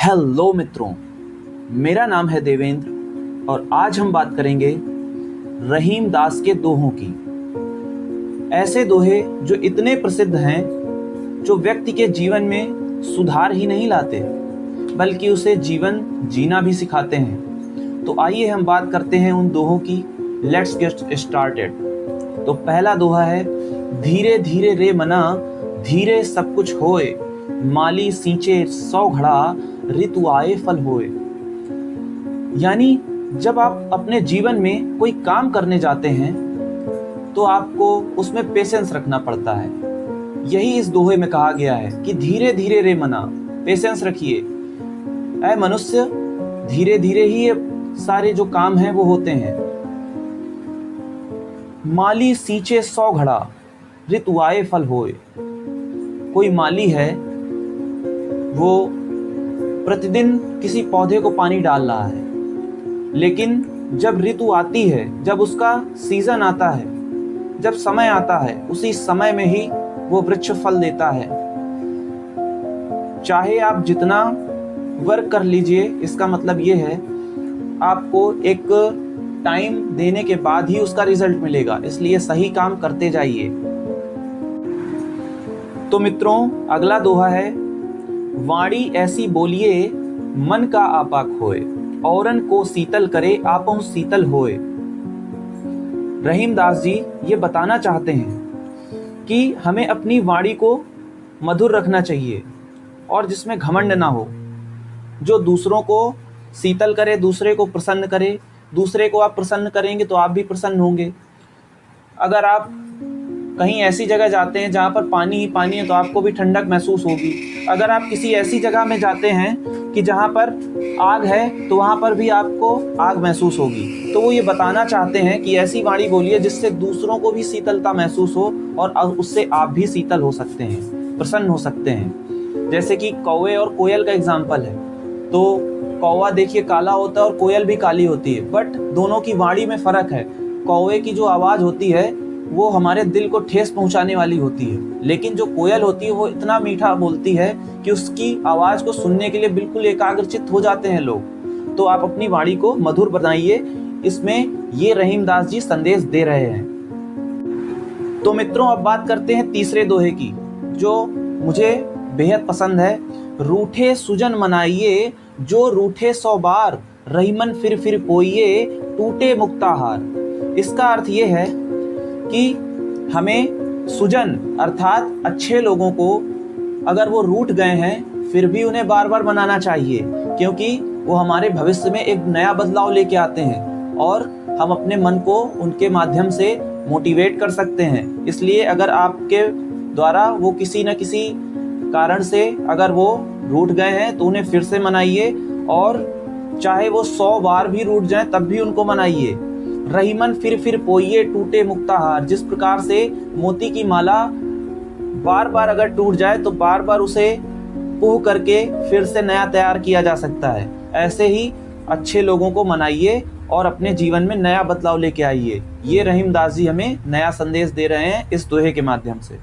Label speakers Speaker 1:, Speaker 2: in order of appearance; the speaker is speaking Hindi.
Speaker 1: हेलो मित्रों, मेरा नाम है देवेंद्र और आज हम बात करेंगे रहीम दास के दोहों की। ऐसे दोहे जो इतने प्रसिद्ध हैं, जो व्यक्ति के जीवन में सुधार ही नहीं लाते बल्कि उसे जीवन जीना भी सिखाते हैं। तो आइए हम बात करते हैं उन दोहों की। Let's get started. तो पहला दोहा है, धीरे धीरे रे मना धीरे सब कुछ होए, माली सींचे 100 घड़ा ऋतु आए फल होए। यानी जब आप अपने जीवन में कोई काम करने जाते हैं तो आपको उसमें पेशेंस रखना पड़ता है। यही इस दोहे में कहा गया है कि धीरे धीरे रे मना, पेशेंस रखिए। ऐ मनुष्य, धीरे धीरे ही ये सारे जो काम हैं वो होते हैं। माली सींचे 100 घड़ा ऋतु आए फल होए। कोई माली है, वो प्रतिदिन किसी पौधे को पानी डाल रहा है, लेकिन जब ऋतु आती है, जब उसका सीजन आता है, जब समय आता है, उसी समय में ही वो वृक्ष फल देता है। चाहे आप जितना वर्क कर लीजिए, इसका मतलब ये है आपको एक टाइम देने के बाद ही उसका रिजल्ट मिलेगा। इसलिए सही काम करते जाइए। तो मित्रों, अगला दोहा है, वाणी ऐसी बोलिए मन का आपा खोए, औरन को शीतल करे आपहु शीतल होए। रहीम दास जी ये बताना चाहते हैं कि हमें अपनी वाणी को मधुर रखना चाहिए और जिसमें घमंड ना हो, जो दूसरों को शीतल करे, दूसरे को प्रसन्न करे। दूसरे को आप प्रसन्न करेंगे तो आप भी प्रसन्न होंगे। अगर आप कहीं ऐसी जगह जाते हैं जहाँ पर पानी ही पानी है तो आपको भी ठंडक महसूस होगी। अगर आप किसी ऐसी जगह में जाते हैं कि जहाँ पर आग है तो वहाँ पर भी आपको आग महसूस होगी। तो वो ये बताना चाहते हैं कि ऐसी वाणी बोलिए जिससे दूसरों को भी शीतलता महसूस हो और उससे आप भी शीतल हो सकते हैं, प्रसन्न हो सकते हैं। जैसे कि कौवे और कोयल का एग्जाम्पल है। तो कौवा देखिए काला होता है और कोयल भी काली होती है, बट दोनों की वाणी में फ़र्क है। कौवे की जो आवाज़ होती है वो हमारे दिल को ठेस पहुंचाने वाली होती है, लेकिन जो कोयल होती है वो इतना मीठा बोलती है कि उसकी आवाज़ को सुनने के लिए बिल्कुल एकाग्रचित्त हो जाते हैं लोग। तो आप अपनी वाणी को मधुर बनाइए। इसमें ये रहीम दास जी संदेश दे रहे हैं। तो मित्रों, अब बात करते हैं तीसरे दोहे की, जो मुझे बेहद पसंद है। रूठे सुजन मनाइए जो रूठे 100 बार, रहीमन फिर पोइए टूटे मुक्ताहार। इसका अर्थ ये है कि हमें सुजन अर्थात अच्छे लोगों को अगर वो रूठ गए हैं फिर भी उन्हें बार बार मनाना चाहिए, क्योंकि वो हमारे भविष्य में एक नया बदलाव लेके आते हैं और हम अपने मन को उनके माध्यम से मोटिवेट कर सकते हैं। इसलिए अगर आपके द्वारा वो किसी न किसी कारण से अगर वो रूठ गए हैं तो उन्हें फिर से मनाइए, और चाहे वो 100 बार भी रूठ जाएं तब भी उनको मनाइए। रहीमन फिर पोइए टूटे मुक्ताहार। जिस प्रकार से मोती की माला बार बार अगर टूट जाए तो बार बार उसे पुह करके फिर से नया तैयार किया जा सकता है, ऐसे ही अच्छे लोगों को मनाइए और अपने जीवन में नया बदलाव लेके आइए। ये रहीम दास जी हमें नया संदेश दे रहे हैं इस दोहे के माध्यम से।